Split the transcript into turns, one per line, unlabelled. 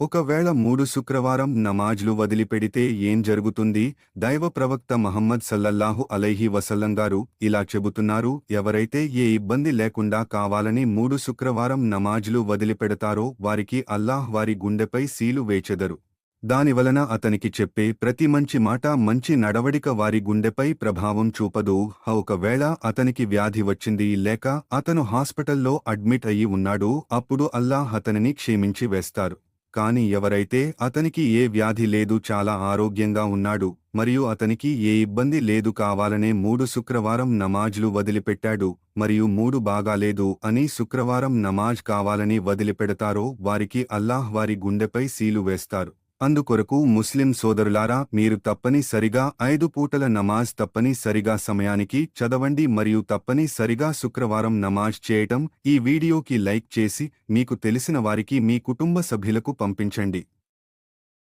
ఒకవేళ 3 శుక్రవారం నమాజ్లు వదిలిపెడితే ఏం జరుగుతుంది? దైవ ప్రవక్త మహమ్మద్ సల్లల్లాహు అలైహి వసల్లం గారు ఇలా చెబుతున్నారు, ఎవరైతే ఏ ఇబ్బంది లేకుండా కావాలని 3 శుక్రవారం నమాజ్లు వదిలిపెడతారో వారికి అల్లాహ్ వారి గుండెపై సీలు వేచెదరు. దానివలన అతనికి చెప్పే ప్రతి మంచి మాట, మంచి నడవడిక వారి గుండెపై ప్రభావం చూపదు. ఒకవేళ అతనికి వ్యాధి వచ్చింది లేక అతను హాస్పిటల్లో అడ్మిట్ అయ్యి ఉన్నాడు, అప్పుడు అల్లాహ్ అతనిని క్షమించి వేస్తారు. కాని ఎవరైతే అతనికి ఏ వ్యాధి లేదు, చాలా ఆరోగ్యంగా ఉన్నాడు మరియు అతనికి ఏ ఇబ్బంది లేదు, కావాలనే 3 శుక్రవారం నమాజ్లు వదిలిపెట్టాడు మరియు 3 బాగాలేదు అని శుక్రవారం నమాజ్ కావాలని వదిలిపెడతారో వారికి అల్లాహ్ వారి గుండెపై సీలు వేస్తారు. అందుకొరకు ముస్లిం సోదరులారా, మీరు తప్పని సరిగా 5 పూటల నమాజ్ తప్పని సరిగా సమయానికి చదవండి మరియు తప్పని సరిగా శుక్రవారం నమాజ్ చేయటం. ఈ వీడియోకి లైక్ చేసి మీకు తెలిసిన వారికి, మీ కుటుంబ సభ్యులకు పంపించండి.